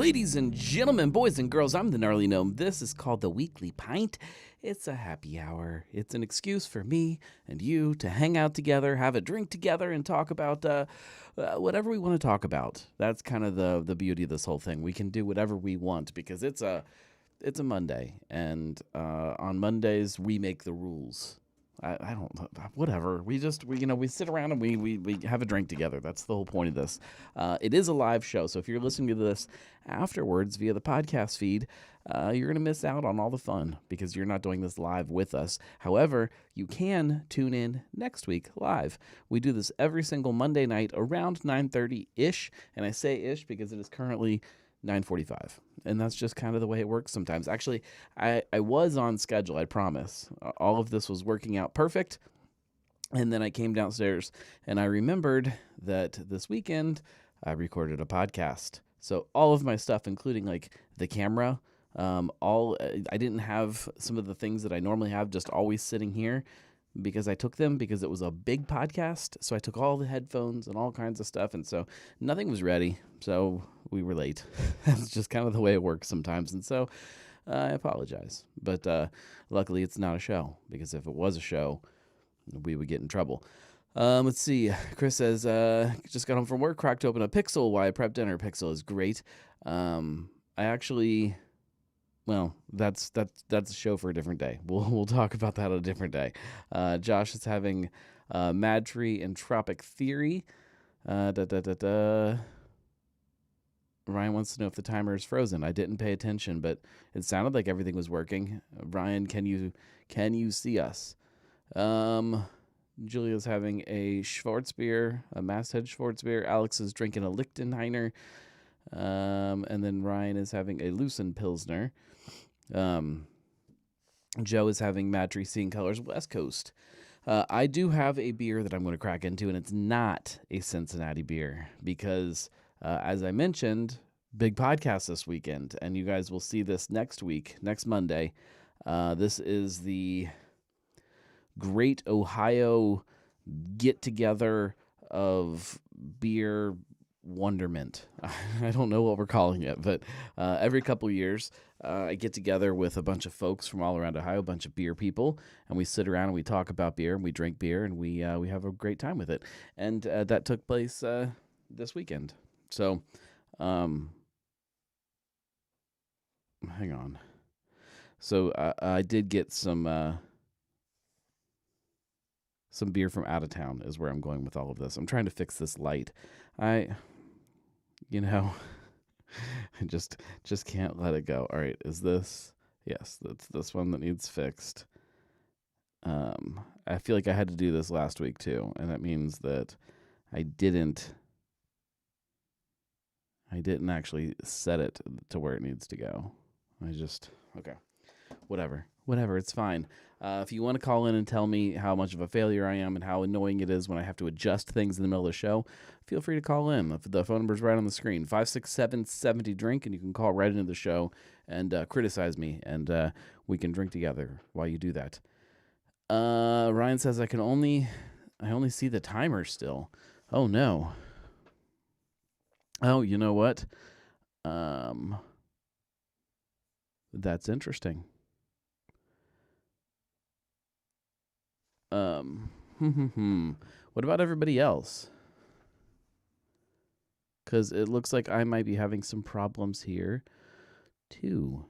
Ladies and gentlemen, boys and girls, I'm the Gnarly Gnome. This is called the Weekly Pint. It's a happy hour. It's an excuse for me and you to hang out together, have a drink together, and talk about whatever we want to talk about. That's kind of the beauty of this whole thing. We can do whatever we want because it's a Monday, and on Mondays we make the rules. I don't know, whatever. We sit around and we have a drink together. That's the whole point of this. It is a live show, so if you're listening to this afterwards via the podcast feed, you're going to miss out on all the fun because you're not doing this live with us. However, you can tune in next week live. We do this every single Monday night around 9:30-ish, and I say ish because it is currently 9:45, and that's just kind of the way it works sometimes. Actually, I was on schedule, I promise. All of this was working out perfect, and then I came downstairs, and I remembered that this weekend I recorded a podcast. So all of my stuff, including like the camera, I didn't have some of the things that I normally have just always sitting here, because I took them because it was a big podcast. So I took all the headphones and all kinds of stuff. And so nothing was ready. So we were late. That's just kind of the way it works sometimes. And so I apologize. But luckily it's not a show, because if it was a show, we would get in trouble. Let's see. Chris says, just got home from work, cracked open a Pixel while I prep dinner. Pixel is great. Well, that's a show for a different day. We'll talk about that on a different day. Josh is having Mad Tree and Tropic Theory. Ryan wants to know if the timer is frozen. I didn't pay attention, but it sounded like everything was working. Ryan, can you see us? Julia's having a Schwarzbier, a Masthead Schwarzbier. Alex is drinking a Lichtenheiner. And then Ryan is having a Lucen Pilsner. Joe is having Mad Tree Seeing Colors West Coast. I do have a beer that I'm going to crack into, and it's not a Cincinnati beer because, as I mentioned, big podcast this weekend, and you guys will see this next Monday. This is the Great Ohio Get-Together of Beer Wonderment. I don't know what we're calling it, but every couple years I get together with a bunch of folks from all around Ohio, a bunch of beer people, and we sit around and we talk about beer and we drink beer and we have a great time with it. And that took place this weekend. So, hang on. So I did get some beer from out of town is where I'm going with all of this. I'm trying to fix this light. I just can't let it go. All right, is this? Yes, that's this one that needs fixed. I feel like I had to do this last week too, and that means that I didn't actually set it to where it needs to go. Okay. Whatever, it's fine. If you want to call in and tell me how much of a failure I am and how annoying it is when I have to adjust things in the middle of the show, feel free to call in. The phone number's right on the screen, 567-70-DRINK, and you can call right into the show and criticize me, and we can drink together while you do that. Ryan says I only see the timer still. Oh, no. Oh, you know what? That's interesting. What about everybody else? Because it looks like I might be having some problems here, too.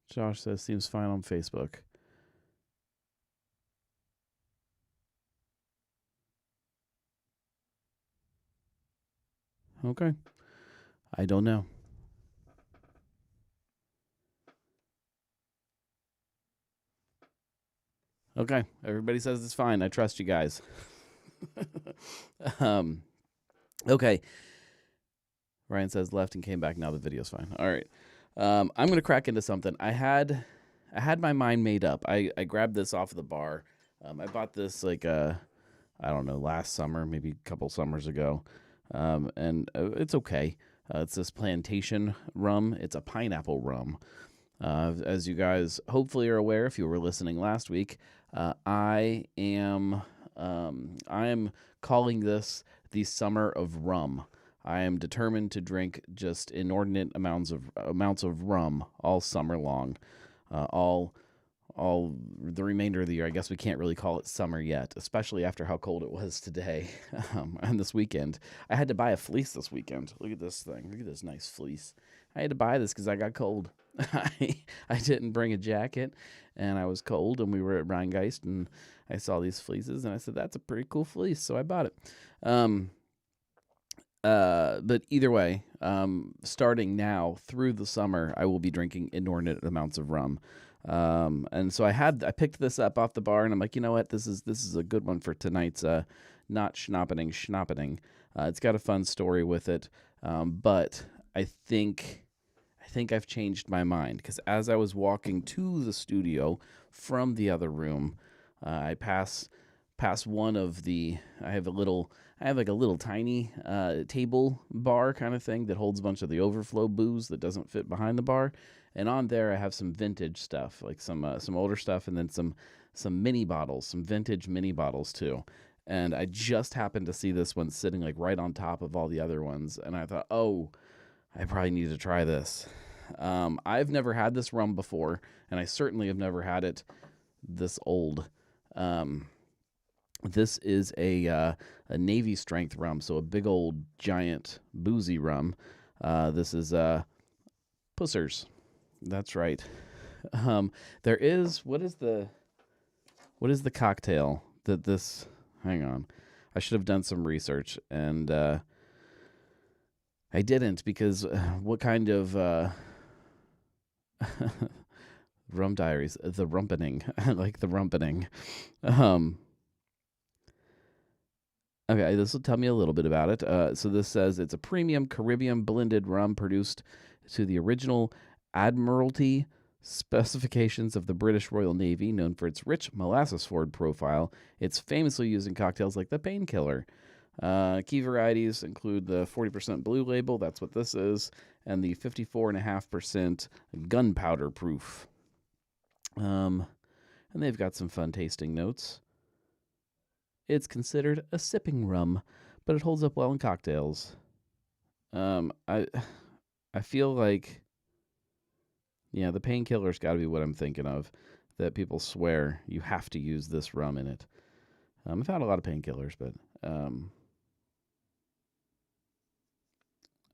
Josh says seems fine on Facebook. Okay. I don't know. Okay, everybody says it's fine. I trust you guys. Okay. Ryan says left and came back. Now the video's fine. All right. I'm gonna crack into something. I had my mind made up. I grabbed this off of the bar. I bought this I don't know, last summer, maybe a couple summers ago, and it's okay. It's this plantation rum. It's a pineapple rum. As you guys hopefully are aware, if you were listening last week, I am I am calling this the summer of rum. I am determined to drink just inordinate amounts of rum all summer long, all the remainder of the year. I guess we can't really call it summer yet, especially after how cold it was today and this weekend. I had to buy a fleece this weekend. Look at this thing. Look at this nice fleece. I had to buy this because I got cold. I didn't bring a jacket, and I was cold, and we were at Rheingeist, and I saw these fleeces, and I said, that's a pretty cool fleece, so I bought it. But either way, starting now through the summer, I will be drinking inordinate amounts of rum. And so I picked this up off the bar, and I'm like, you know what, this is a good one for tonight's not schnappening. It's got a fun story with it, but I think I've changed my mind, because as I was walking to the studio from the other room, I pass one of the. I have like a little tiny table bar kind of thing that holds a bunch of the overflow booze that doesn't fit behind the bar, and on there I have some vintage stuff, like some older stuff, and then some mini bottles, some vintage mini bottles too. And I just happened to see this one sitting like right on top of all the other ones, and I thought, oh, I probably need to try this. I've never had this rum before, and I certainly have never had it this old. This is a Navy strength rum, so a big old giant boozy rum. This is Pussers. That's right. There is what is the cocktail that this? Hang on, I should have done some research, and I didn't, because what kind of Rum Diaries, the rumpening. I like the rumpening. Okay, this will tell me a little bit about it. So this says it's a premium Caribbean blended rum produced to the original Admiralty specifications of the British Royal Navy, known for its rich molasses-forward profile. It's famously used in cocktails like the Painkiller. Key varieties include the 40% Blue Label, that's what this is, and the 54.5% gunpowder proof. And they've got some fun tasting notes. It's considered a sipping rum, but it holds up well in cocktails. I feel like, yeah, the Painkiller's got to be what I'm thinking of, that people swear you have to use this rum in it. I've had a lot of Painkillers, but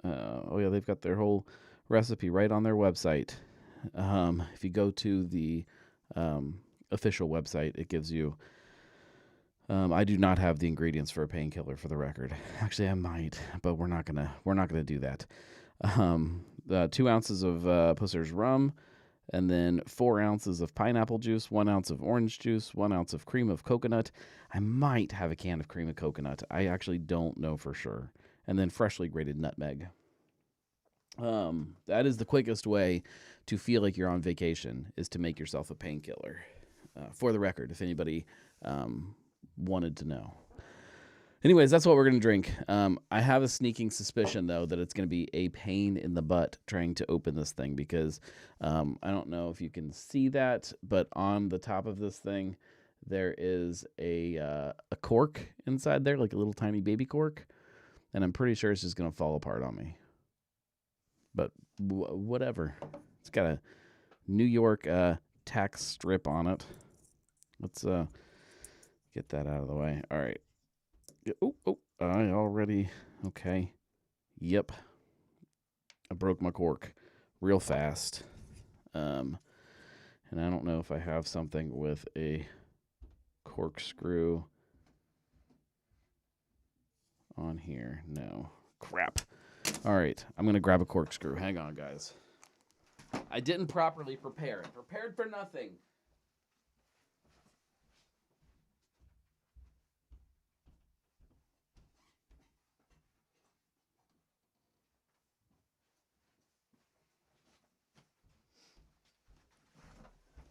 oh yeah, they've got their whole recipe right on their website. If you go to the official website, it gives you. I do not have the ingredients for a Painkiller, for the record. Actually, I might, but we're not gonna do that. 2 ounces of Pusser's rum, and then 4 ounces of pineapple juice, 1 ounce of orange juice, 1 ounce of cream of coconut. I might have a can of cream of coconut. I actually don't know for sure. And then freshly grated nutmeg. That is the quickest way to feel like you're on vacation, is to make yourself a Painkiller. For the record, if anybody wanted to know. Anyways, that's what we're going to drink. I have a sneaking suspicion, though, that it's going to be a pain in the butt trying to open this thing, because I don't know if you can see that, but on the top of this thing, there is a cork inside there, like a little tiny baby cork, and I'm pretty sure it's just going to fall apart on me. But whatever. It's got a New York tax strip on it. Let's get that out of the way. All right. I already, okay. Yep. I broke my cork real fast. And I don't know if I have something with a corkscrew on here. No. Crap. All right. I'm going to grab a corkscrew. Hang on, guys. I didn't properly prepare. I prepared for nothing.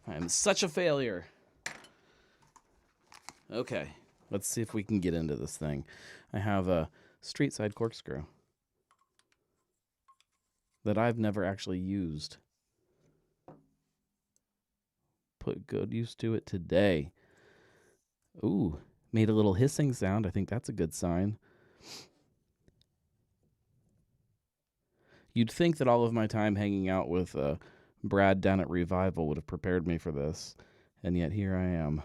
I'm such a failure. Okay, let's see if we can get into this thing. I have a street side corkscrew that I've never actually used. Put good use to it today. Ooh, Made a little hissing sound. I think that's a good sign. You'd think that all of my time hanging out with Brad down at Revival would have prepared me for this, and yet here I am.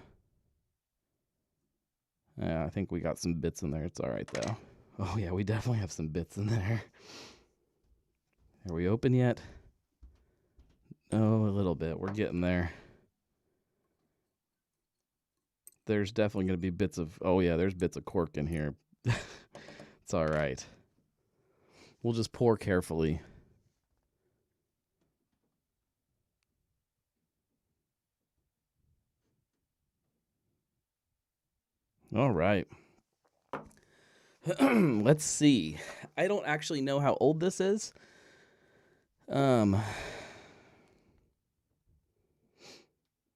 Yeah, I think we got some bits in there. It's all right, though. Oh, yeah, we definitely have some bits in there. Are we open yet? Oh, a little bit. We're getting there. There's definitely going to be bits of... Oh, yeah, there's bits of cork in here. It's all right. We'll just pour carefully. All right. Let's see. I don't actually know how old this is.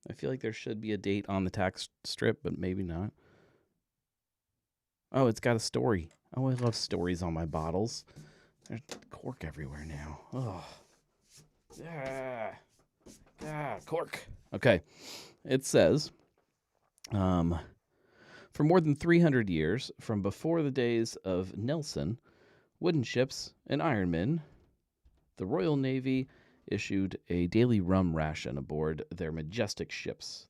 I feel like there should be a date on the tax strip, but maybe not. Oh, it's got a story. Oh, I love stories on my bottles. There's cork everywhere now. Oh. Yeah, cork. Okay. It says, for more than 300 years, from before the days of Nelson, wooden ships, and ironmen, the Royal Navy issued a daily rum ration aboard their Majesty's ships.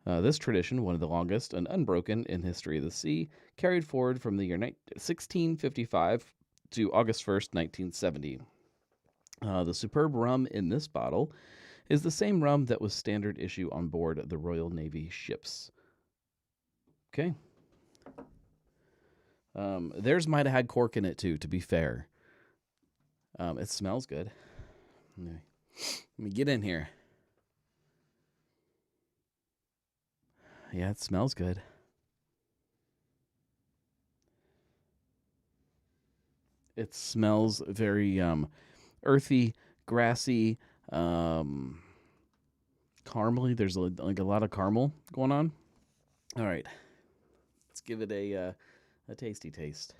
This tradition, one of the longest and unbroken in history of the sea, carried forward from the year 1655 to August 1st, 1970. The superb rum in this bottle is the same rum that was standard issue on board the Royal Navy ships. Okay. Theirs might have had cork in it too, to be fair. It smells good. Let me get in here. Yeah, it smells good. It smells very earthy, grassy, caramely. There's like a lot of caramel going on. All right, let's give it a tasty taste.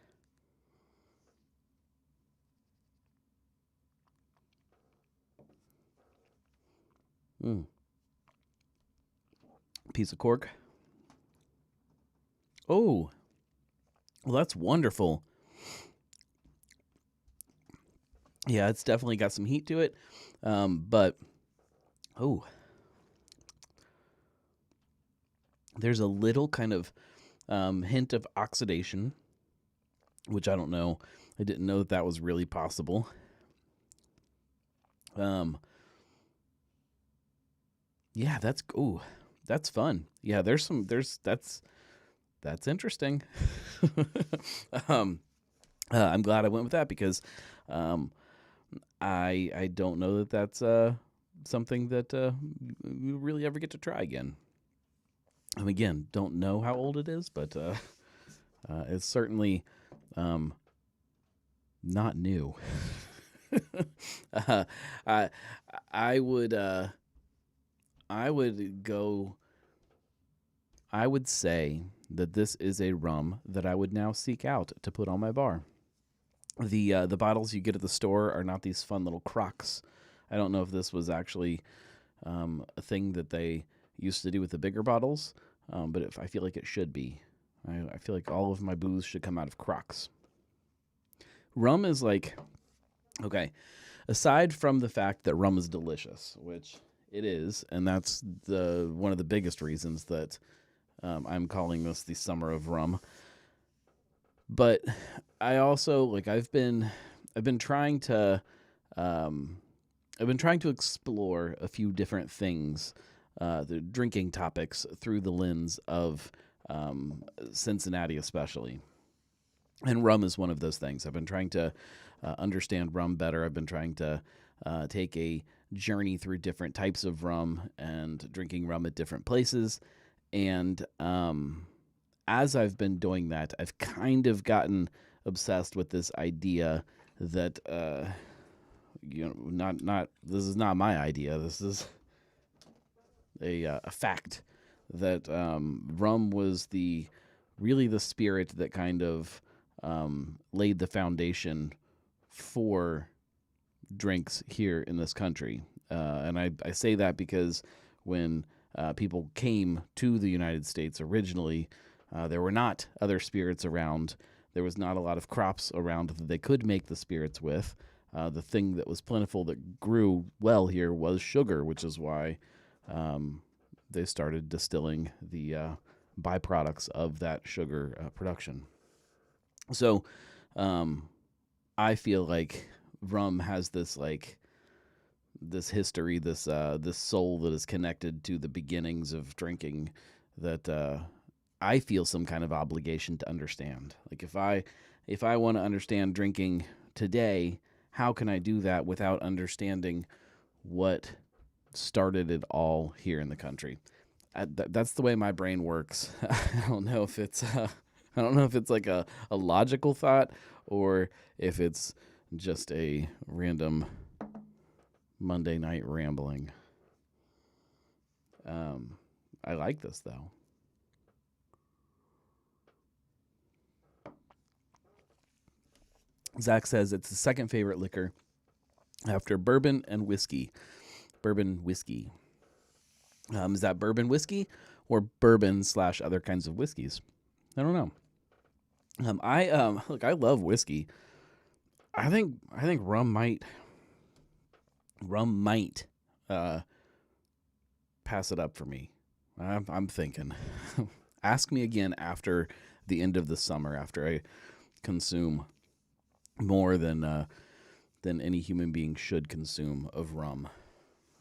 Piece of cork. Oh, well, that's wonderful. Yeah, it's definitely got some heat to it, but there's a little kind of hint of oxidation, which I don't know. I didn't know that was really possible. Yeah, that's fun. Yeah, that's interesting. I'm glad I went with that because I don't know that that's something that we really ever get to try again. Again, don't know how old it is, but it's certainly not new. I would say that this is a rum that I would now seek out to put on my bar. The bottles you get at the store are not these fun little crocks. I don't know if this was actually a thing that they used to do with the bigger bottles, but I feel like it should be. I feel like all of my booze should come out of crocks. Rum is like, okay, aside from the fact that rum is delicious, which it is, and that's one of the biggest reasons that I'm calling this the summer of rum. But I also I've been trying to explore a few different things, the drinking topics through the lens of Cincinnati, especially. And rum is one of those things. I've been trying to understand rum better. I've been trying to take a journey through different types of rum and drinking rum at different places. And as I've been doing that, I've kind of gotten obsessed with this idea that not this is not my idea. This is a fact that rum was really the spirit that kind of laid the foundation for drinks here in this country. And I say that because when people came to the United States originally, there were not other spirits around. There was not a lot of crops around that they could make the spirits with. The thing that was plentiful that grew well here was sugar, which is why they started distilling the byproducts of that sugar production. So I feel like rum has this this history, this soul that is connected to the beginnings of drinking that I feel some kind of obligation to understand. Like if I want to understand drinking today, how can I do that without understanding what started it all here in the country? That's the way my brain works. I don't know if it's like a logical thought or if it's just a random Monday night rambling. I like this though. Zach says it's the second favorite liquor after bourbon and whiskey. Bourbon whiskey. Is that bourbon whiskey or bourbon / other kinds of whiskeys? I don't know. I love whiskey. I think rum might pass it up for me. I'm thinking. Ask me again after the end of the summer, after I consume more than any human being should consume of rum.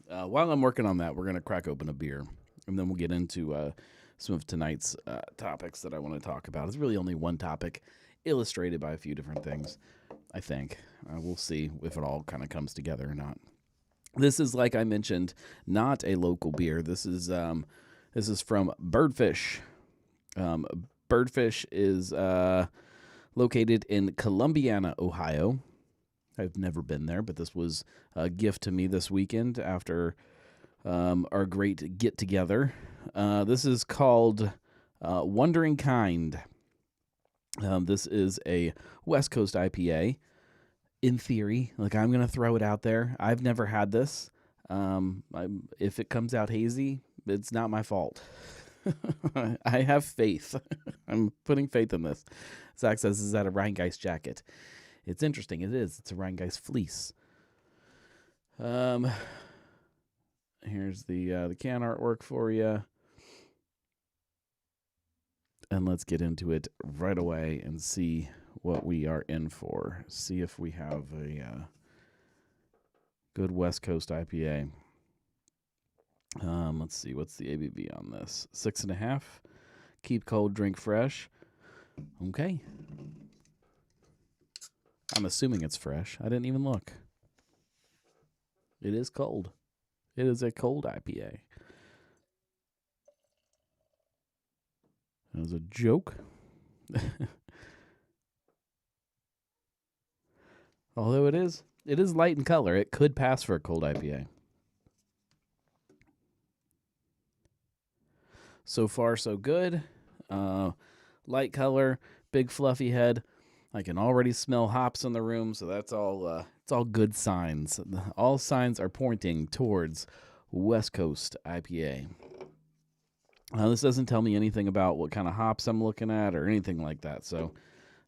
While I'm working on that, we're gonna crack open a beer, and then we'll get into some of tonight's topics that I want to talk about. It's really only one topic, illustrated by a few different things. I think we'll see if it all kind of comes together or not. This is, like I mentioned, not a local beer. This is from Birdfish. Birdfish is located in Columbiana, Ohio. I've never been there, but this was a gift to me this weekend after our great get-together. This is called Wandering Kind. This is a West Coast IPA. In theory, I'm going to throw it out there. I've never had this. If it comes out hazy, it's not my fault. I have faith. I'm putting faith in this. Zach says, is that a Rhinegeist jacket? It's interesting. It is. It's a Rhinegeist fleece. Here's the can artwork for you. And let's get into it right away and see what we are in for. See if we have a good West Coast IPA. Let's see. What's the ABV on this? 6.5. Keep cold, drink fresh. Okay. I'm assuming it's fresh. I didn't even look. It is cold. It is a cold IPA. That was a joke. Although it is light in color. It could pass for a cold IPA. So far, so good. Light color, big fluffy head. I can already smell hops in the room, so that's all. It's all good signs. All signs are pointing towards West Coast IPA. This doesn't tell me anything about what kind of hops I'm looking at or anything like that. So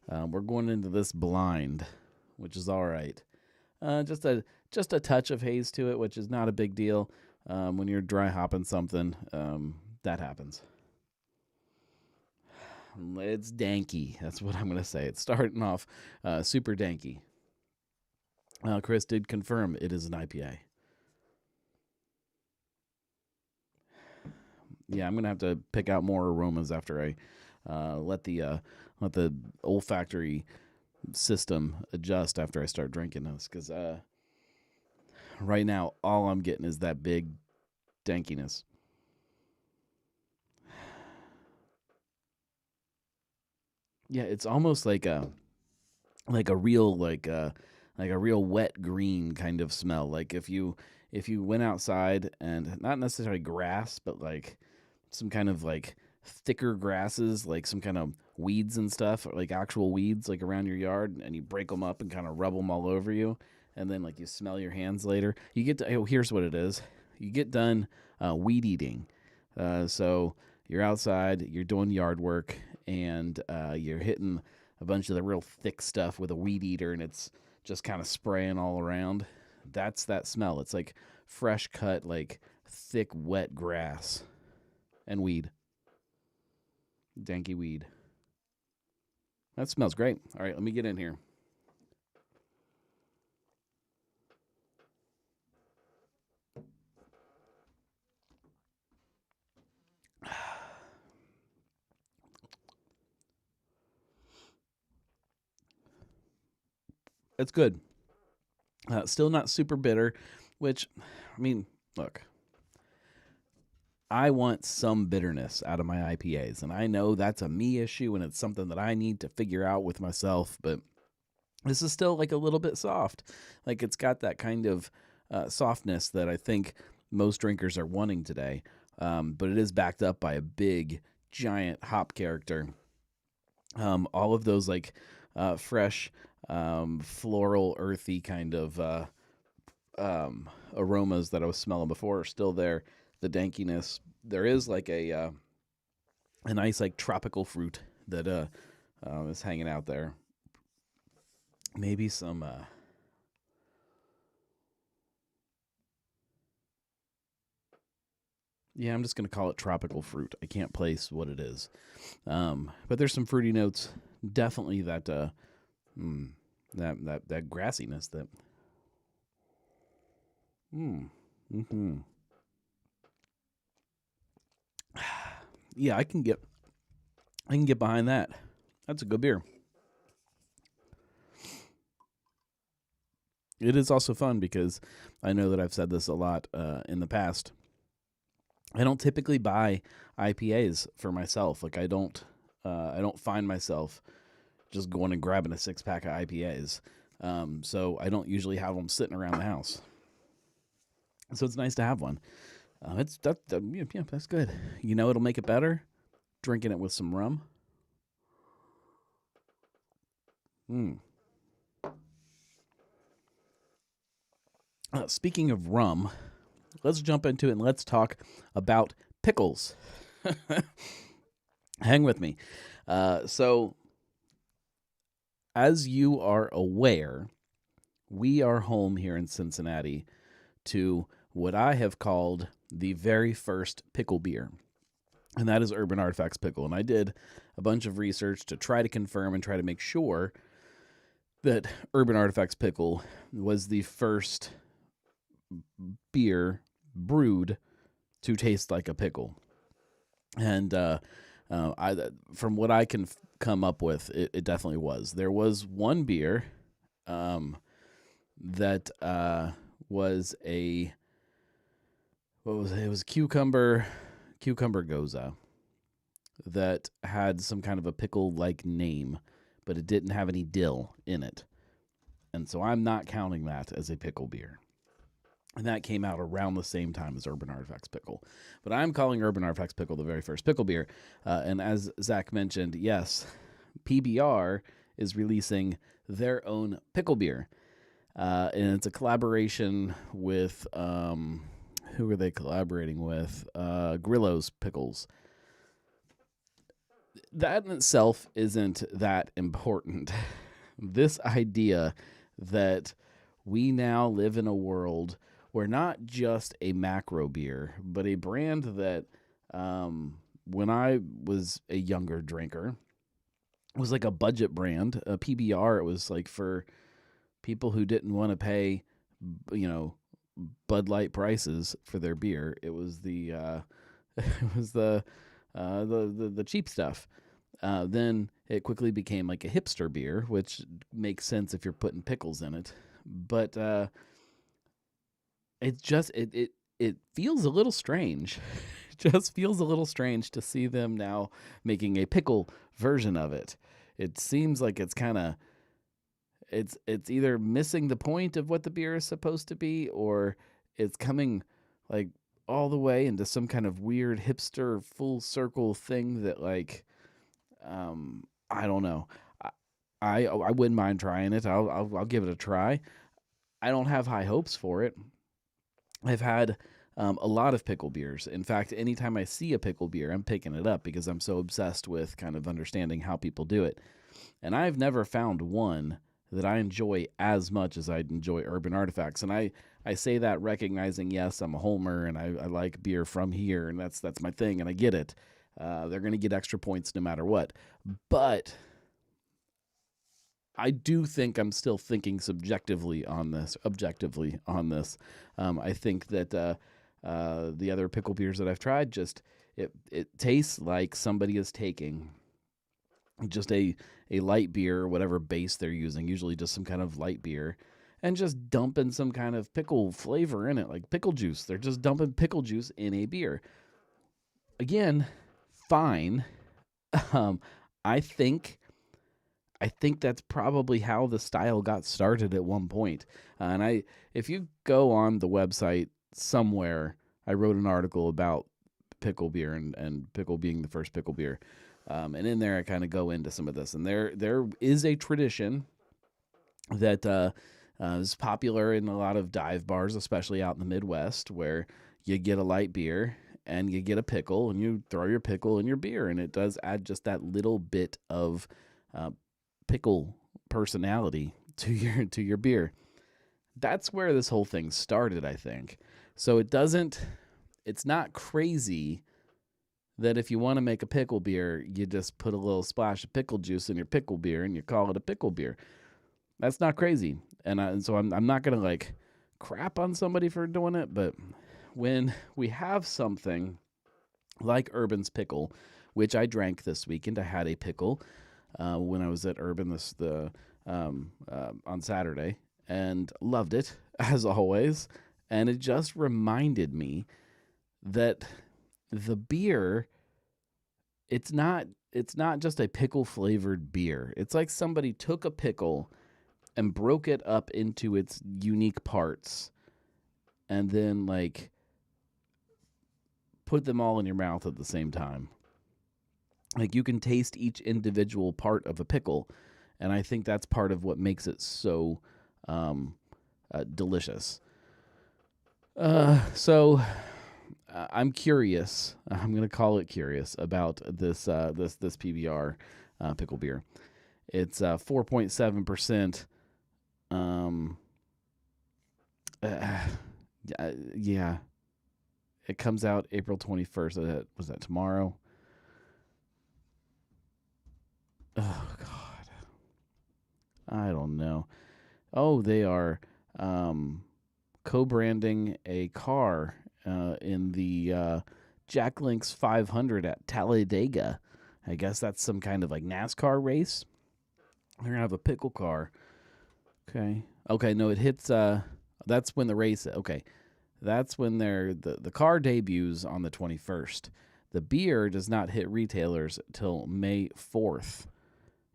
we're going into this blind, which is all right. Just a touch of haze to it, which is not a big deal. When you're dry hopping something, that happens. It's danky. That's what I'm going to say. It's starting off super danky. Chris did confirm it is an IPA. Yeah, I'm going to have to pick out more aromas after I let the olfactory system adjust after I start drinking this. Because right now, all I'm getting is that big dankiness. Yeah, it's almost like a real wet green kind of smell. Like if you went outside and not necessarily grass, but like some kind of like thicker grasses, like some kind of weeds and stuff, or like actual weeds like around your yard, and you break them up and kind of rub them all over you, and then like you smell your hands later. You get to here's what it is. You get done weed eating. So you're outside, you're doing yard work, and you're hitting a bunch of the real thick stuff with a weed eater, and it's just kind of spraying all around. That's that smell. It's like fresh cut, like thick, wet grass and weed, danky weed. That smells great. All right, let me get in here. It's good. Still not super bitter, which, I mean, look, I want some bitterness out of my IPAs, and I know that's a me issue and it's something that I need to figure out with myself, but this is still like a little bit soft. Like it's got that kind of softness that I think most drinkers are wanting today, but it is backed up by a big, giant hop character. All of those like fresh, floral, earthy kind of aromas that I was smelling before are still there. The dankiness. There is like a nice like tropical fruit that is hanging out there. Maybe some. Yeah, I'm just gonna call it tropical fruit. I can't place what it is, but there's some fruity notes. Definitely mm, that grassiness. That. Mm, hmm. Yeah, I can get behind that. That's a good beer. It is also fun because I know that I've said this a lot in the past. I don't typically buy IPAs for myself. Like I don't find myself just going and grabbing a 6 pack of IPAs. So I don't usually have them sitting around the house. So it's nice to have one. It's yeah, that's good. You know, it'll make it better. Drinking it with some rum. Mm. Speaking of rum, let's jump into it and let's talk about pickles. Hang with me. So, as you are aware, we are home here in Cincinnati to what I have called the very first pickle beer, and that is Urban Artifacts Pickle. And I did a bunch of research to try to confirm and try to make sure that Urban Artifacts Pickle was the first beer brewed to taste like a pickle. And from what I can come up with, it definitely was. There was one beer that was a what was it? It was cucumber goza that had some kind of a pickle like name, but it didn't have any dill in it, and so I'm not counting that as a pickle beer. And that came out around the same time as Urban Artifacts Pickle. But I'm calling Urban Artifacts Pickle the very first pickle beer. And as Zach mentioned, yes, PBR is releasing their own pickle beer. And it's a collaboration with, who are they collaborating with? Grillo's Pickles. That in itself isn't that important. This idea that we now live in a world where not just a macro beer, but a brand that when I was a younger drinker was like a budget brand, a PBR. It was like for people who didn't want to pay, you know, Bud Light prices for their beer. It was the it was the cheap stuff. Then it quickly became like a hipster beer, which makes sense if you're putting pickles in it. But it feels a little strange. It just feels a little strange to see them now making a pickle version of it. It seems like it's kind of it's either missing the point of what the beer is supposed to be, or it's coming like all the way into some kind of weird hipster full circle thing that like I don't know. I wouldn't mind trying it. I'll give it a try. I don't have high hopes for it. I've had a lot of pickle beers. In fact, anytime I see a pickle beer, I'm picking it up because I'm so obsessed with kind of understanding how people do it. And I've never found one that I enjoy as much as I enjoy Urban Artifacts. And I say that recognizing, yes, I'm a homer and I like beer from here, and that's my thing, and I get it. They're going to get extra points no matter what. But I do think I'm still thinking objectively on this. I think that the other pickle beers that I've tried, just it tastes like somebody is taking just a light beer, whatever base they're using, usually just some kind of light beer, and just dumping some kind of pickle flavor in it, like pickle juice. They're just dumping pickle juice in a beer. Again, fine. I think that's probably how the style got started at one point. If you go on the website somewhere, I wrote an article about pickle beer and pickle being the first pickle beer. And in there, I kind of go into some of this. And there is a tradition that is popular in a lot of dive bars, especially out in the Midwest, where you get a light beer and you get a pickle and you throw your pickle in your beer. And it does add just that little bit of pickle personality to your beer. That's where this whole thing started, I think. So it's not crazy that if you want to make a pickle beer, you just put a little splash of pickle juice in your pickle beer and you call it a pickle beer. That's not crazy. And so I'm not going to like crap on somebody for doing it, but when we have something like Urban's Pickle, which I drank this weekend, I had a pickle when I was at Urban on Saturday and loved it, as always. And it just reminded me that the beer, it's not just a pickle flavored beer. It's like somebody took a pickle and broke it up into its unique parts and then like put them all in your mouth at the same time. Like you can taste each individual part of a pickle, and I think that's part of what makes it so delicious. So I'm curious. I'm going to call it curious about this PBR pickle beer. It's 4.7%. Yeah. It comes out April 21st. Was that tomorrow? Oh God. I don't know. Oh, they are co-branding a car in the Jack Links 500 at Talladega. I guess that's some kind of like NASCAR race. They're going to have a pickle car. Okay, no, it hits, that's when the race, okay. That's when the car debuts on the 21st. The beer does not hit retailers till May 4th.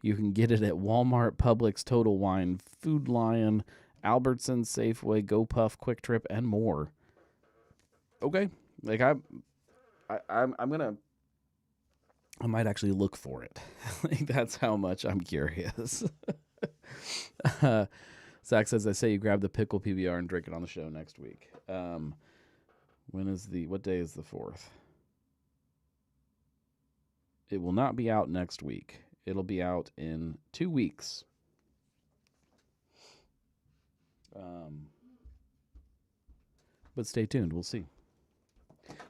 You can get it at Walmart, Publix, Total Wine, Food Lion, Albertsons, Safeway, GoPuff, Quick Trip, and more. Okay, like I might actually look for it. Like that's how much I'm curious. Zach says, I say you grab the pickle PBR and drink it on the show next week. What day is the 4th? It will not be out next week. It'll be out in 2 weeks. But stay tuned. We'll see.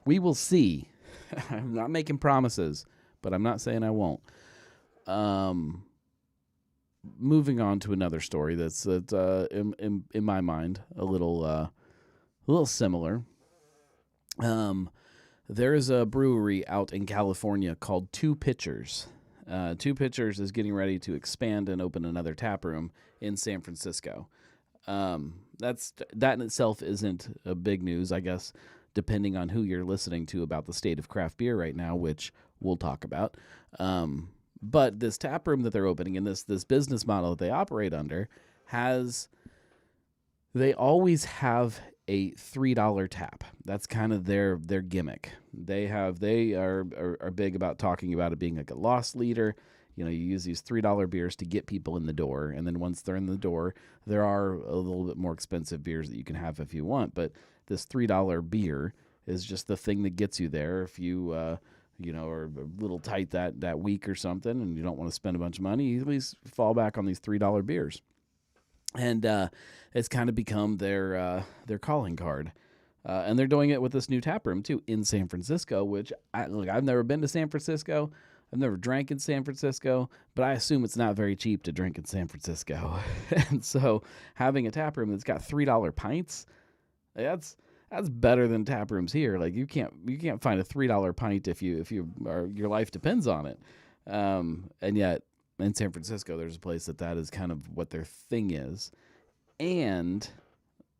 We will see. I'm not making promises, but I'm not saying I won't. Moving on to another story that's in my mind a little similar. There is a brewery out in California called Two Pitchers. Two Pitchers is getting ready to expand and open another tap room in San Francisco. That in itself isn't a big news, I guess, depending on who you're listening to about the state of craft beer right now, which we'll talk about. But this tap room that they're opening and this business model that they operate under they always have a $3 tap. That's kind of their gimmick. They are big about talking about it being like a loss leader. You use these $3 beers to get people in the door, and then once they're in the door, there are a little bit more expensive beers that you can have if you want. But this $3 beer is just the thing that gets you there. If you are a little tight that week or something, and you don't want to spend a bunch of money, you at least fall back on these $3 beers. And it's kind of become their calling card. And they're doing it with this new tap room too in San Francisco, which I've never been to San Francisco. I've never drank in San Francisco, but I assume it's not very cheap to drink in San Francisco. And so having a tap room that's got $3 pints, that's better than tap rooms here. Like you can't find a $3 pint if your life depends on it. And yet in San Francisco, there's a place that is kind of what their thing is. And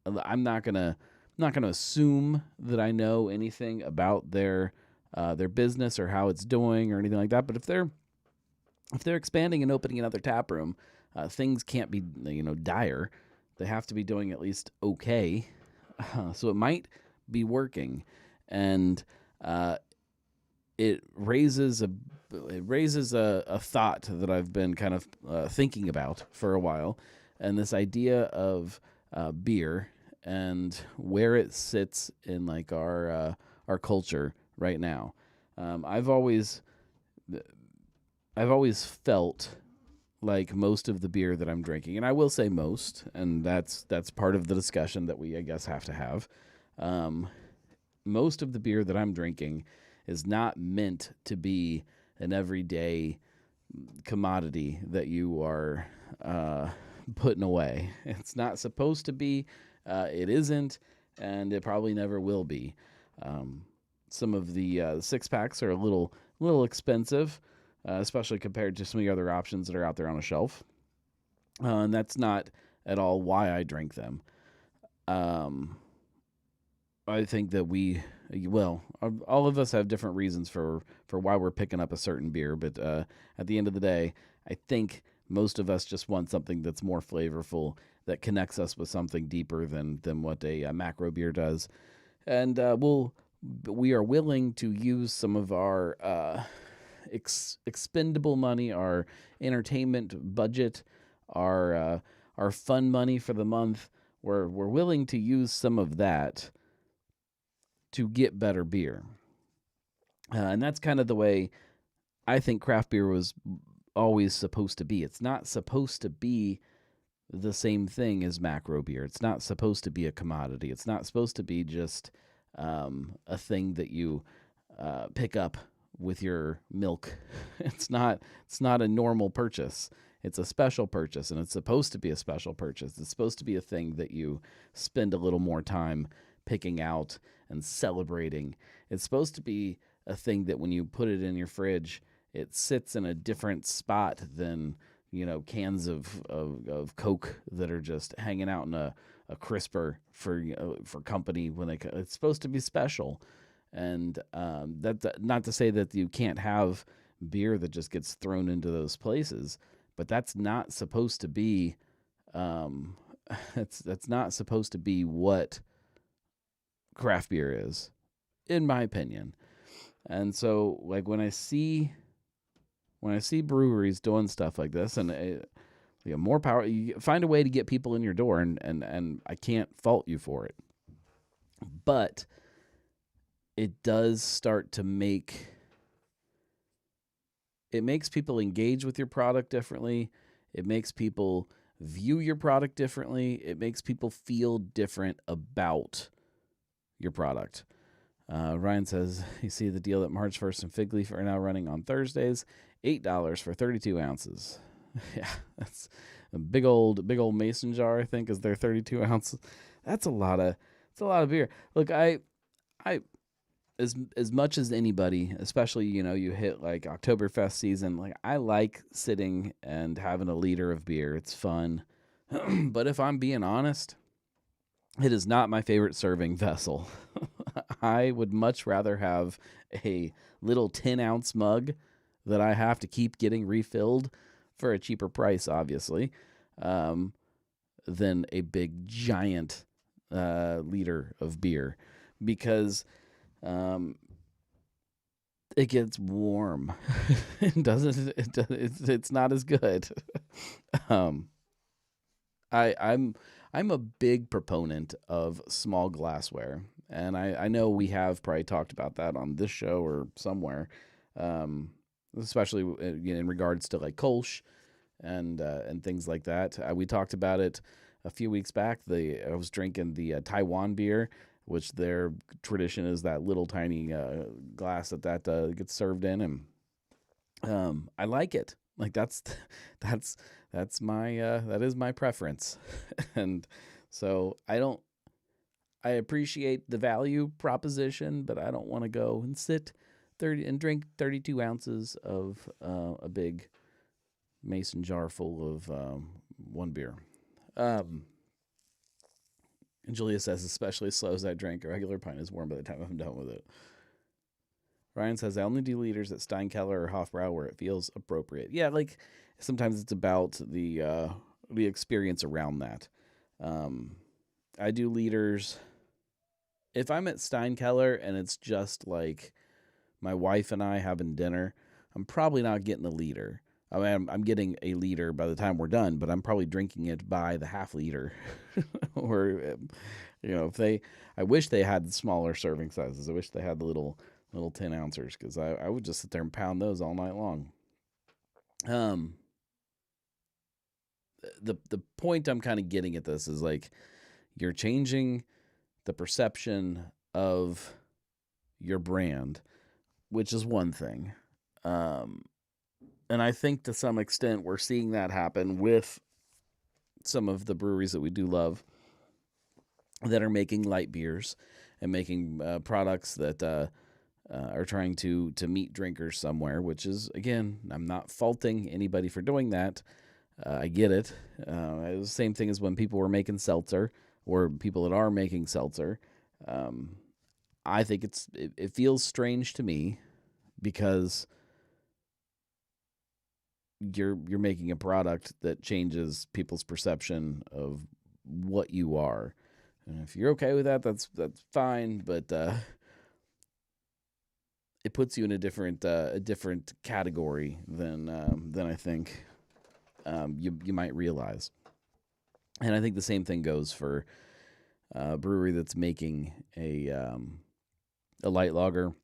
I'm not gonna assume that I know anything about their business or how it's doing or anything like that. But if they're expanding and opening another tap room, things can't be dire. They have to be doing at least okay. So it might be working, and it raises a thought that I've been kind of thinking about for a while, and this idea of beer and where it sits in like our culture right now. I've always felt like most of the beer that I'm drinking, and I will say most, and that's part of the discussion that we, I guess, have to have. Most of the beer that I'm drinking is not meant to be an everyday commodity that you are putting away. It's not supposed to be. It isn't, and it probably never will be. Some of the six packs are a little expensive, especially compared to some of the other options that are out there on a shelf. And that's not at all why I drink them. I think that all of us have different reasons for why we're picking up a certain beer, but at the end of the day, I think most of us just want something that's more flavorful, that connects us with something deeper than what a macro beer does. And we are willing to use some of our expendable money, our entertainment budget, our fun money for the month. We're willing to use some of that to get better beer. And that's kind of the way I think craft beer was always supposed to be. It's not supposed to be the same thing as macro beer. It's not supposed to be a commodity. It's not supposed to be just a thing that you pick up with your milk. It's not a normal purchase. It's a special purchase, and it's supposed to be a special purchase. It's supposed to be a thing that you spend a little more time picking out and celebrating. It's supposed to be a thing that when you put it in your fridge, it sits in a different spot than cans of Coke that are just hanging out in a crisper for company when it's supposed to be special. And that not to say that you can't have beer that just gets thrown into those places, but that's not supposed to be that's not supposed to be what craft beer is, in my opinion. And so like when I see breweries doing stuff like this, and more power, you find a way to get people in your door, and I can't fault you for it. But it does start to makes people engage with your product differently. It makes people view your product differently. It makes people feel different about your product. Ryan says, you see the deal that March 1st and Fig Leaf are now running on Thursdays, $8 for 32 ounces. Yeah, that's a big old mason jar, I think, is their 32 ounces. That's a lot of beer. Look, I as much as anybody, especially, you hit like Oktoberfest season, like I like sitting and having a liter of beer. It's fun. But if I'm being honest, it is not my favorite serving vessel. I would much rather have a little 10-ounce mug that I have to keep getting refilled for a cheaper price, obviously, than a big giant liter of beer. Because it gets warm. It doesn't. It's not as good. um, I'm a big proponent of small glassware, and I know we have probably talked about that on this show or somewhere, um, especially in regards to like Kolsch and things like that. We talked about it a few weeks back. I was drinking the Taiwan beer, which their tradition is that little tiny glass that gets served in, and I like it. Like that's that is my preference, and so I appreciate the value proposition, but I don't want to go and sit 30 and drink 32 ounces of a big mason jar full of one beer. Um, and Julia says, especially as slow as I drink, a regular pint is warm by the time I'm done with it. Ryan says, I only do liters at Steinkeller or Hofbrau where it feels appropriate. Yeah, like sometimes it's about the experience around that. I do liters. If I'm at Steinkeller and it's just like my wife and I having dinner, I'm probably not getting a liter. I mean, I'm getting a liter by the time we're done, but I'm probably drinking it by the half liter. Or, I wish they had smaller serving sizes. I wish they had the little 10 ounces because I would just sit there and pound those all night long. The point I'm kind of getting at this is like you're changing the perception of your brand, which is one thing. And I think to some extent we're seeing that happen with some of the breweries that we do love that are making light beers and making products that are trying to meet drinkers somewhere, which is, again, I'm not faulting anybody for doing that. I get it. It was the same thing as when people were making seltzer or people that are making seltzer. I think it feels strange to me because you're making a product that changes people's perception of what you are. And if you're okay with that, that's fine. But it puts you in a different category than I think you might realize. And I think the same thing goes for a brewery that's making a light lager,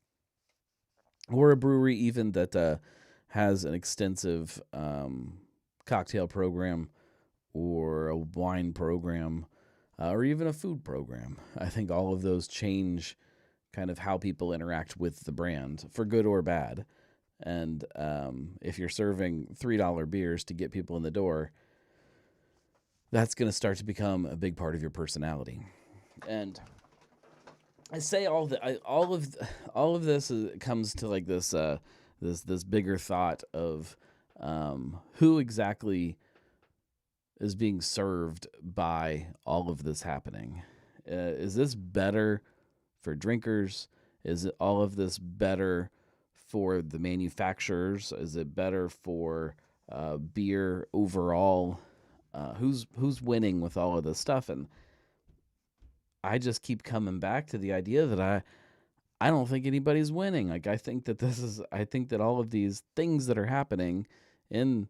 or a brewery even that has an extensive cocktail program or a wine program or even a food program. I think all of those change kind of how people interact with the brand for good or bad. And if you're serving $3 beers to get people in the door, that's going to start to become a big part of your personality. And I say all of this comes to like this this bigger thought of who exactly is being served by all of this happening. Is this better for drinkers? Is it all of this better for the manufacturers? Is it better for beer overall? Who's winning with all of this stuff? And I just keep coming back to the idea that I don't think anybody's winning. Like I think that all of these things that are happening in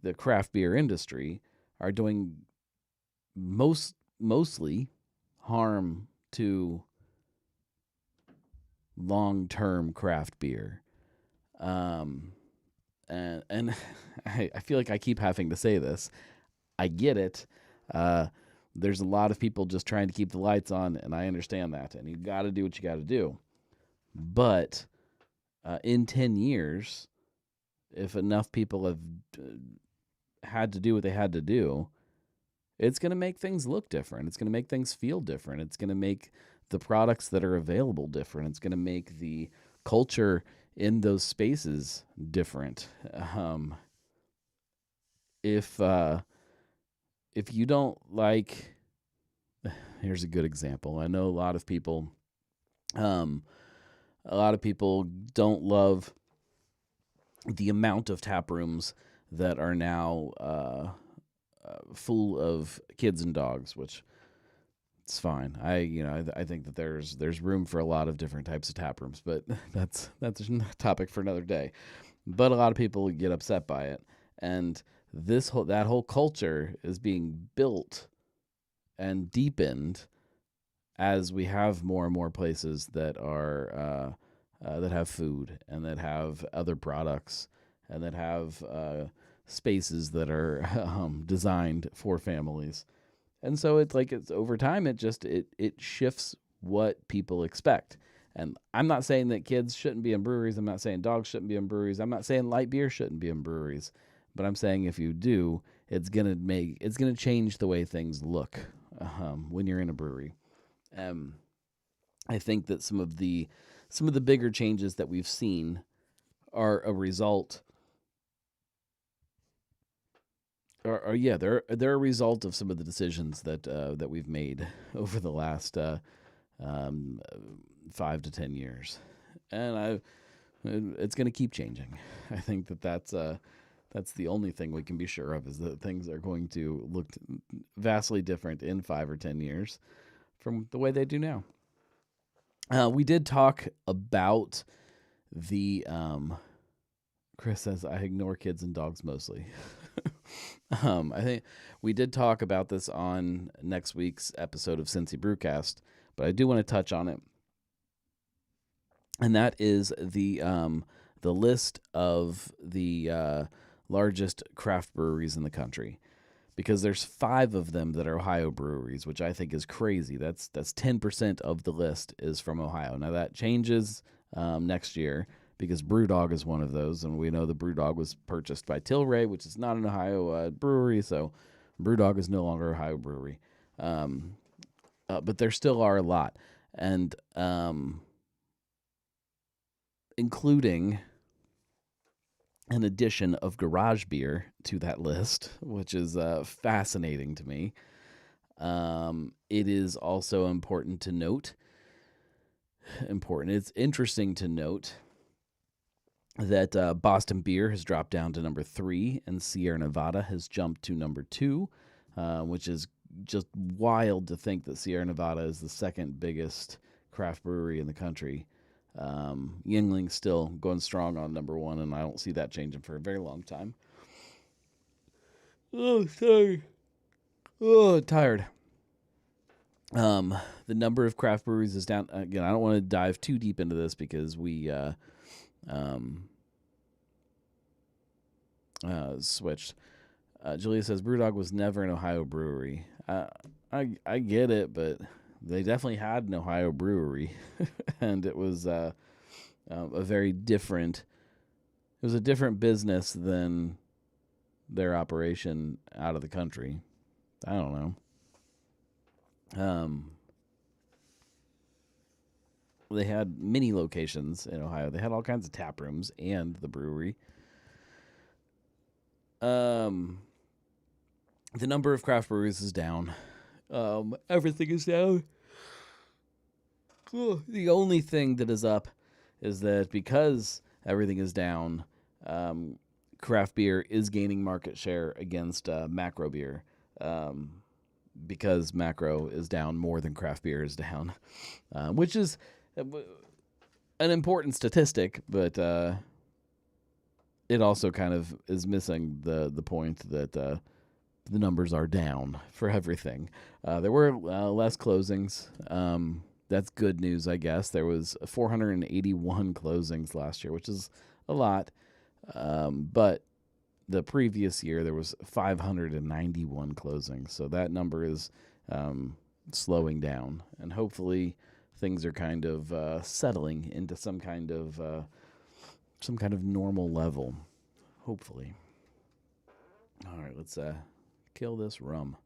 the craft beer industry are doing mostly harm to long-term craft beer. And I feel like I keep having to say this. I get it. There's a lot of people just trying to keep the lights on, and I understand that. And you got to do what you got to do. But in 10 years, if enough people have had to do what they had to do, it's going to make things look different. It's going to make things feel different. It's going to make the products that are available different. It's going to make the culture in those spaces different. If you don't like, here's a good example. I know a lot of people don't love the amount of tap rooms that are now full of kids and dogs, which It's fine. I think that there's room for a lot of different types of tap rooms, but that's a topic for another day. But a lot of people get upset by it, and that whole culture is being built and deepened as we have more and more places that are that have food and that have other products and that have spaces that are designed for families. And so it's over time it shifts what people expect. And I'm not saying that kids shouldn't be in breweries. I'm not saying dogs shouldn't be in breweries. I'm not saying light beer shouldn't be in breweries. But I'm saying if you do, it's gonna change the way things look when you're in a brewery. Um, I think that some of the bigger changes that we've seen are a result or yeah, they're a result of some of the decisions that we've made over the last um, 5 to 10 years, and it's going to keep changing. I think that's the only thing we can be sure of is that things are going to look vastly different in 5 or 10 years from the way they do now. We did talk about the Chris says I ignore kids and dogs mostly. I think we did talk about this on next week's episode of Cincy Brewcast, but I do want to touch on it, and that is the list of the largest craft breweries in the country, because there's 5 of them that are Ohio breweries, which I think is crazy. That's 10% of the list is from Ohio. Now that changes next year, because Brewdog is one of those, and we know the Brewdog was purchased by Tilray, which is not an Ohio brewery, so Brewdog is no longer a Ohio brewery. But there still are a lot, and including an addition of garage beer to that list, which is fascinating to me. It is also it's interesting to note that Boston Beer has dropped down to number 3, and Sierra Nevada has jumped to number 2, which is just wild to think that Sierra Nevada is the second biggest craft brewery in the country. Yuengling's still going strong on number 1, and I don't see that changing for a very long time. Oh, sorry. Oh, tired. The number of craft breweries is down. Again, I don't want to dive too deep into this because we switched. Julia says Brewdog was never an Ohio brewery. I get it, but they definitely had an Ohio brewery, and it was a very different. It was a different business than their operation out of the country. I don't know. They had many locations in Ohio. They had all kinds of tap rooms and the brewery. The number of craft breweries is down. Everything is down. The only thing that is up is that because everything is down, craft beer is gaining market share against macro beer, because macro is down more than craft beer is down, which is an important statistic, but it also kind of is missing the point that the numbers are down for everything. There were less closings. That's good news, I guess. There was 481 closings last year, which is a lot. But the previous year, there was 591 closings. So that number is slowing down. And hopefully things are kind of settling into some kind of normal level. Hopefully. All right, let's kill this rum.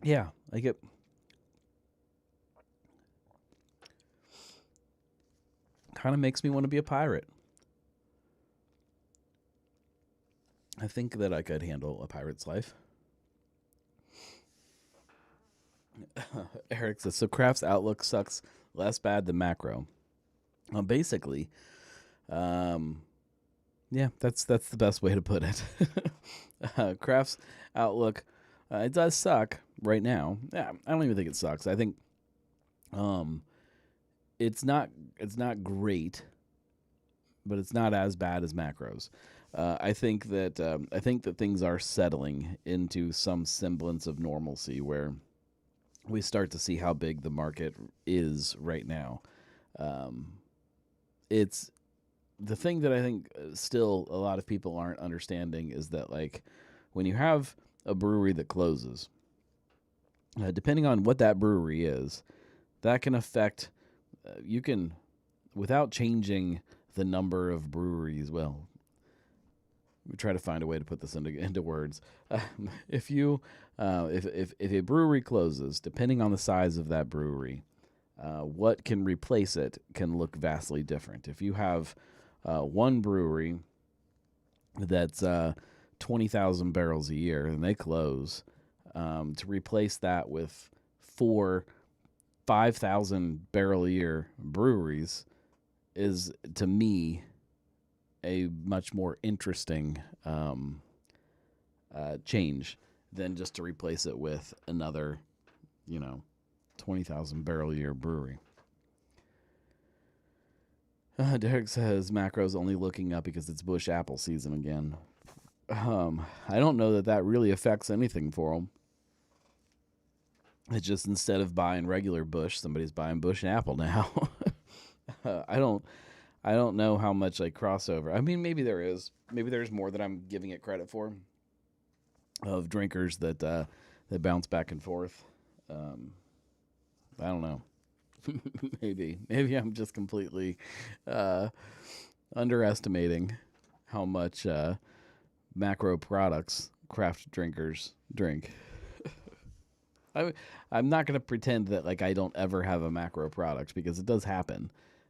Yeah, like it. Kind of makes me want to be a pirate. I think that I could handle a pirate's life. Eric says, so Craft's outlook sucks less bad than macro. Basically, um, yeah, that's the best way to put it. Craft's outlook, it does suck right now. Yeah, I don't even think it sucks. I think um, it's not great, but it's not as bad as macros. I think that things are settling into some semblance of normalcy where we start to see how big the market is right now. Um, it's the thing that I think still a lot of people aren't understanding is that, like, when you have a brewery that closes, depending on what that brewery is, that can affect you can, without changing the number of breweries. Well, we try to find a way to put this into words. If you if a brewery closes, depending on the size of that brewery, what can replace it can look vastly different. If you have one brewery that's 20,000 barrels a year and they close, to replace that with 5,000 barrel a year breweries is, to me, a much more interesting change than just to replace it with another, 20,000 barrel a year brewery. Derek says macro's only looking up because it's Bush apple season again. I don't know that really affects anything for them. It's just, instead of buying regular Bush, somebody's buying Bush apple now. I don't know how much like crossover. I mean, maybe there is. Maybe there's more that I'm giving it credit for, of drinkers that bounce back and forth. I don't know. maybe I'm just completely underestimating how much macro products craft drinkers drink. I'm not going to pretend that like I don't ever have a macro product, because it does happen,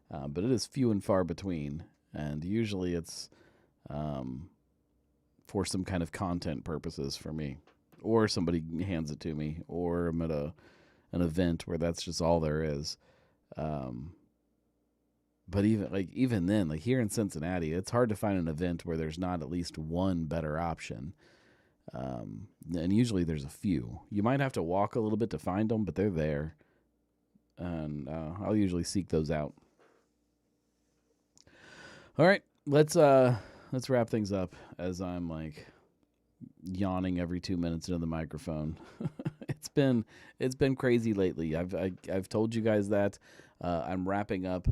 but it is few and far between, and usually it's for some kind of content purposes for me, or somebody hands it to me, or I'm at an event where that's just all there is. But even then, like here in Cincinnati, it's hard to find an event where there's not at least one better option. And usually there's a few. You might have to walk a little bit to find them, but they're there. And I'll usually seek those out. All right, let's wrap things up, as I'm like yawning every 2 minutes into the microphone. It's been crazy lately. I've told you guys that I'm wrapping up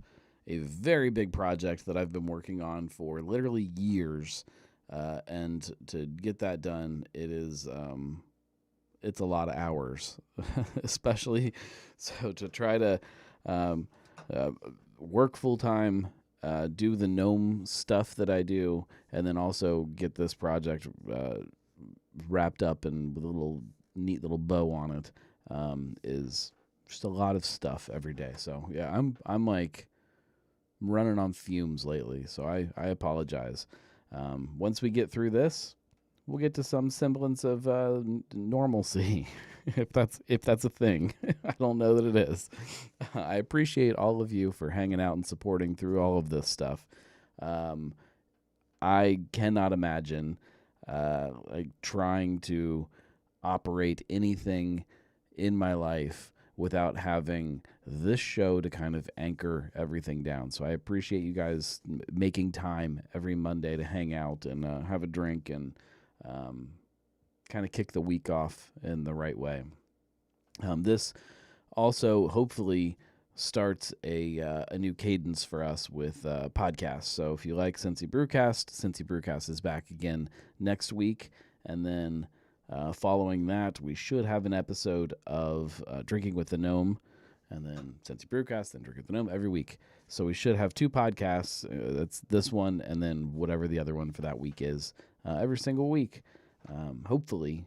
a very big project that I've been working on for literally years. And to get that done, it's a lot of hours, especially so to try to work full time, do the GNOME stuff that I do, and then also get this project wrapped up and with a neat little bow on it, is just a lot of stuff every day. So yeah, I'm like running on fumes lately, so I apologize. Once we get through this, we'll get to some semblance of normalcy, if that's a thing. I don't know that it is. I appreciate all of you for hanging out and supporting through all of this stuff. I cannot imagine like trying to operate anything in my life without having this show to kind of anchor everything down. So I appreciate you guys making time every Monday to hang out and have a drink and kind of kick the week off in the right way. This also hopefully starts a new cadence for us with podcasts. So if you like Cincy Brewcast is back again next week. And then following that, we should have an episode of Drinking with the Gnome, and then Cincy Brewcast, then Drinking with the Gnome every week. So we should have two podcasts. That's this one, and then whatever the other one for that week is, every single week. Hopefully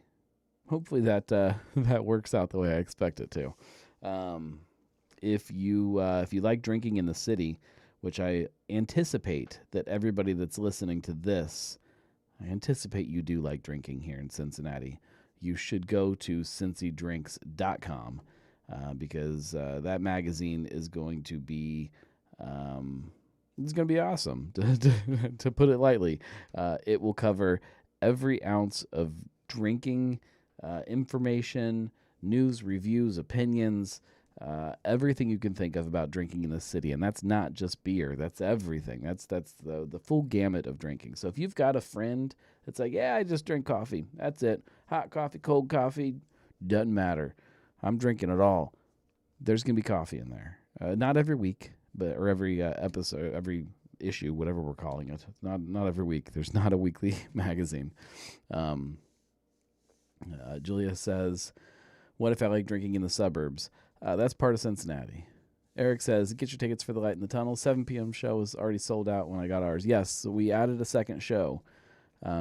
that that works out the way I expect it to. If you like drinking in the city, which I anticipate that everybody that's listening to this, I anticipate you do like drinking here in Cincinnati, you should go to CincyDrinks.com, because that magazine is going to be It's going to be awesome, to put it lightly. It will cover every ounce of drinking information, news, reviews, opinions, everything you can think of about drinking in the city. And that's not just beer. That's everything. That's the full gamut of drinking. So if you've got a friend that's like, yeah, I just drink coffee. That's it. Hot coffee, cold coffee, doesn't matter. I'm drinking it all. There's going to be coffee in there. Not every week, or every episode, every issue, whatever we're calling it. It's not every week. There's not a weekly magazine. Julia says, what if I like drinking in the suburbs? That's part of Cincinnati. Eric says, get your tickets for the Light in the Tunnel. 7 p.m. show was already sold out when I got ours. Yes, so we added a second show.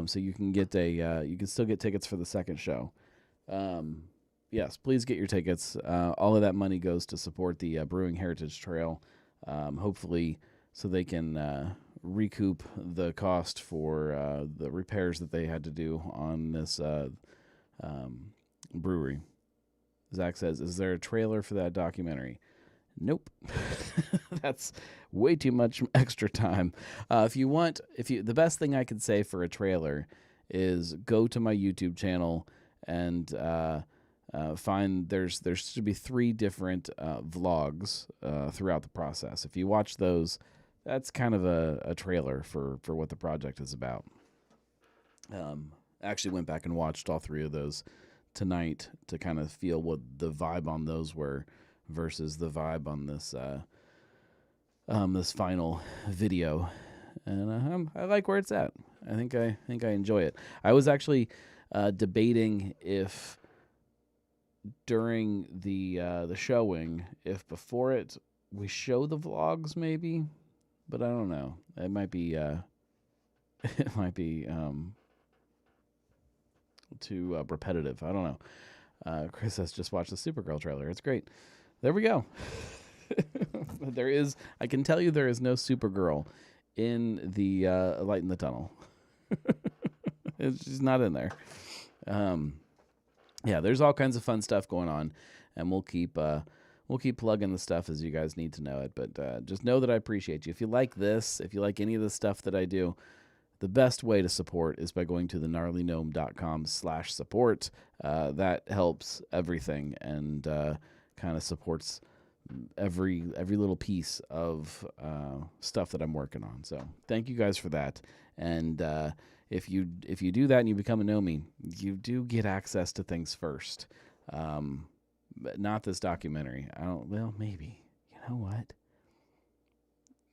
So you can get you can still get tickets for the second show. Yes, please get your tickets. All of that money goes to support the Brewing Heritage Trail, hopefully so they can recoup the cost for the repairs that they had to do on this brewery. Zach says, is there a trailer for that documentary? Nope. That's way too much extra time. The best thing I could say for a trailer is go to my YouTube channel and find there should be 3 different vlogs throughout the process. If you watch those, that's kind of a trailer for what the project is about. I actually went back and watched all 3 of those tonight to kind of feel what the vibe on those were versus the vibe on this this final video, and I like where it's at. I think I enjoy it. I was actually debating if during the showing, if before it we show the vlogs maybe, but I don't know. It might be too repetitive. I don't know. Chris has just watched the Supergirl trailer. It's great. There we go. I can tell you there is no Supergirl in the Light in the Tunnel. It's just not in there. Yeah, there's all kinds of fun stuff going on, and we'll keep plugging the stuff as you guys need to know it. But just know that I appreciate you. If you like this, if you like any of the stuff that I do, the best way to support is by going to thenarlygnome.com/support. That helps everything and kind of supports every little piece of stuff that I'm working on. So thank you guys for that. And if you do that and you become a Nomie, you do get access to things first. But not this documentary. Well, maybe. You know what?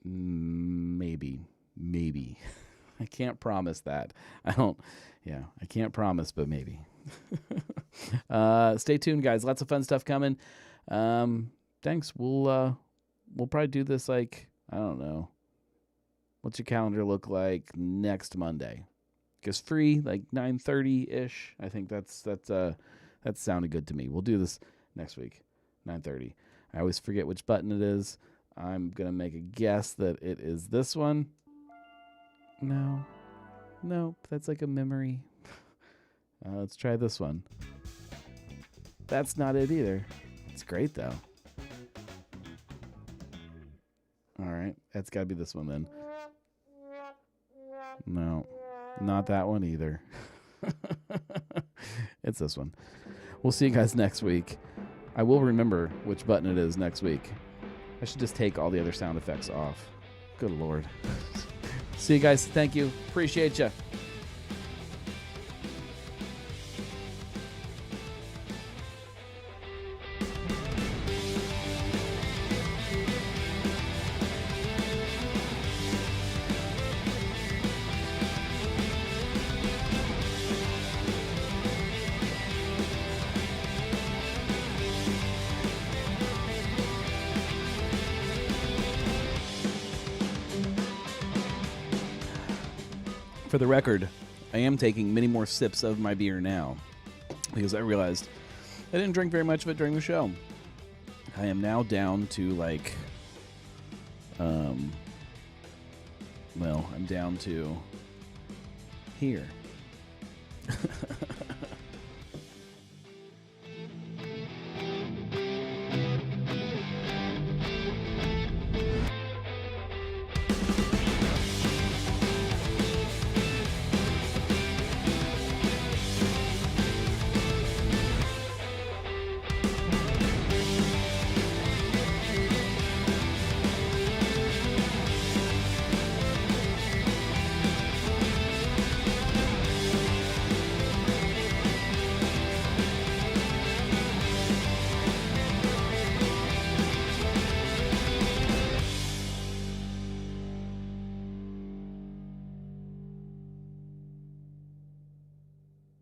Maybe. I can't promise that. I can't promise, but maybe. Stay tuned, guys. Lots of fun stuff coming. Thanks. We'll probably do this I don't know. What's your calendar look like next Monday? Because free, 9:30-ish. I think that sounded good to me. We'll do this next week, 9:30. I always forget which button it is. I'm going to make a guess that it is this one. No, that's like a memory. Let's try this one. That's not it either. It's great, though. All right, that's got to be this one then. No, not that one either. It's this one. We'll see you guys next week. I will remember which button it is next week. I should just take all the other sound effects off. Good Lord. See you guys. Thank you. Appreciate you. For the record, I am taking many more sips of my beer now because I realized I didn't drink very much of it during the show. I am now down to I'm down to here.